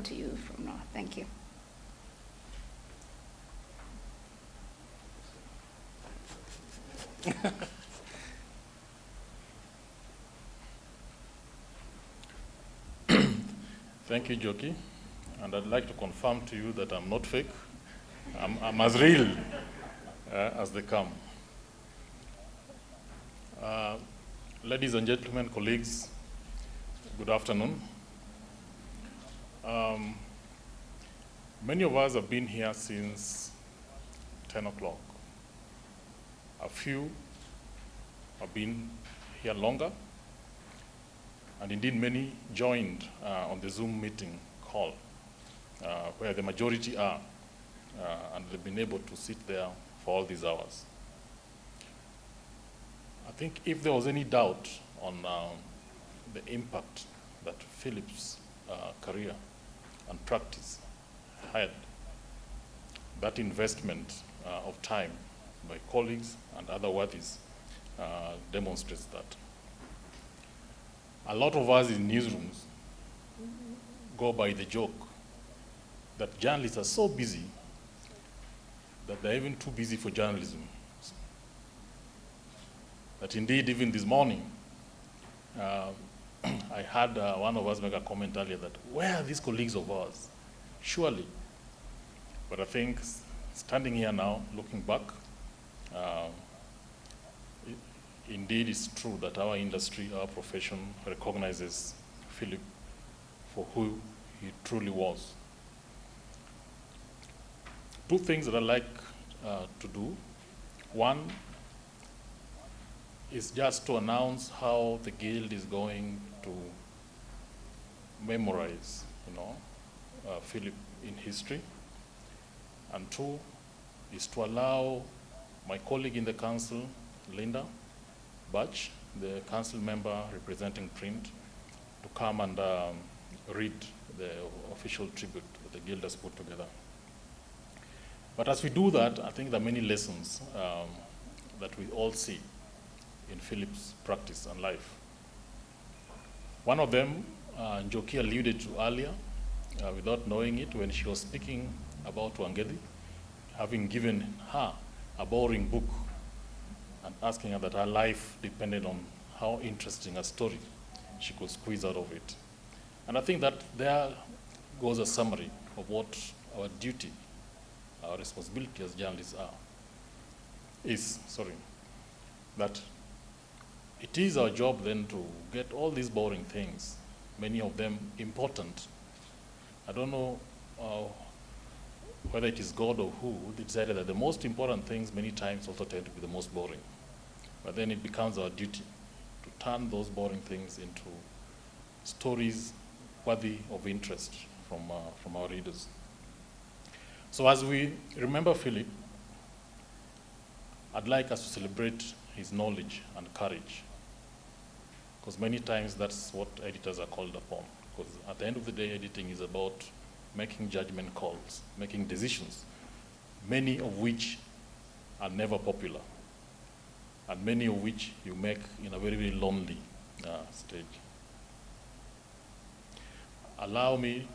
to you from now. Thank you. Thank you, Joki. And I'd like to confirm to you that I'm not fake. I'm as real as they come. Ladies and gentlemen, colleagues, good afternoon. Many of us have been here since 10 o'clock. A few have been here longer, and indeed many joined on the Zoom meeting call, where the majority are, and they've been able to sit there for all these hours. I think if there was any doubt on the impact that Philip's career and practice had, that investment of time by colleagues and other worthies demonstrates that. A lot of us in newsrooms go by the joke that journalists are so busy that they're even too busy for journalism. That indeed, even this morning, I had one of us make a comment earlier that, where are these colleagues of ours? Surely. But I think standing here now, looking back, indeed it's true that our industry, our profession recognizes Philip for who he truly was. Two things that I like to do. One is just to announce how the Guild is going to memorize, Philip in history. And two is to allow my colleague in the council, Linda Batch, the council member representing print, to come and read the official tribute that the Guild has put together. But as we do that, I think there are many lessons that we all see in Philip's practice and life. One of them, Njoki alluded to earlier, without knowing it, when she was speaking about Wangedi, having given her a boring book and asking her that her life depended on how interesting a story she could squeeze out of it. And I think that there goes a summary of what our duty, our responsibility as journalists that it is our job then to get all these boring things, many of them important. I don't know whether it is God or who decided that the most important things many times also tend to be the most boring. But then it becomes our duty to turn those boring things into stories worthy of interest from our readers. So as we remember Philip, I'd like us to celebrate his knowledge and courage, because many times that's what editors are called upon. Because at the end of the day, editing is about making judgment calls, making decisions, many of which are never popular, and many of which you make in a very, very lonely stage. Allow me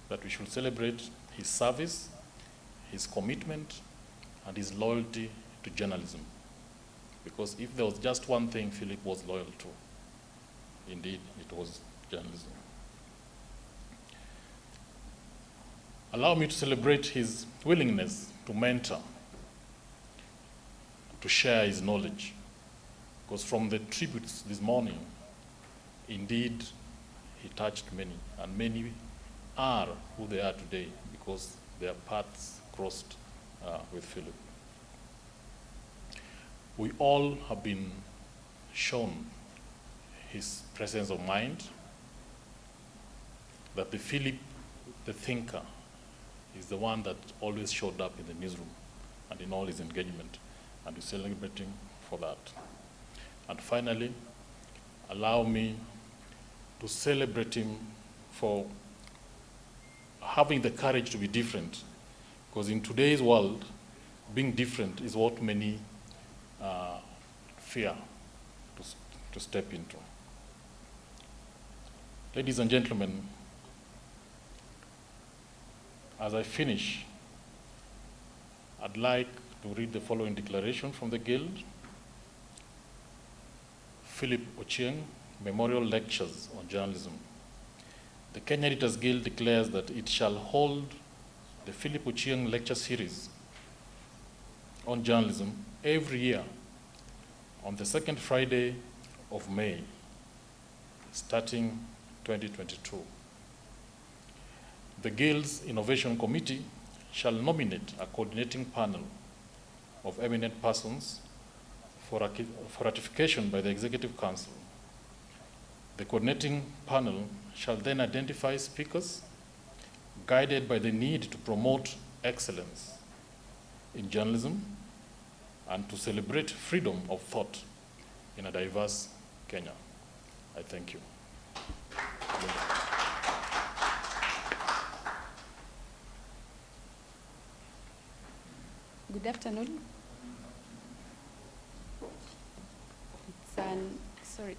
that we should celebrate his service, his commitment, and his loyalty to journalism. Because if there was just one thing Philip was loyal to, indeed, it was journalism. Allow me to celebrate his willingness to mentor, to share his knowledge. Because from the tributes this morning, indeed, he touched many, and many are who they are today because their paths crossed with Philip. We all have been shown his presence of mind, that the Philip, the thinker, is the one that always showed up in the newsroom and in all his engagement, and we celebrate him for that. And finally, allow me to celebrate him for having the courage to be different, because in today's world, being different is what many fear to step into. Ladies and gentlemen, As I finish, I'd like to read the following declaration from the Guild. Philip Ochieng, Memorial Lectures on Journalism. The Kenya Editors Guild declares that it shall hold the Philip Ochieng Lecture Series on journalism every year on the second Friday of May, starting 2022. The Guild's Innovation Committee shall nominate a coordinating panel of eminent persons for ratification by the Executive Council. The coordinating panel shall then identify speakers guided by the need to promote excellence in journalism and to celebrate freedom of thought in a diverse Kenya. I thank you. Good afternoon. Sorry.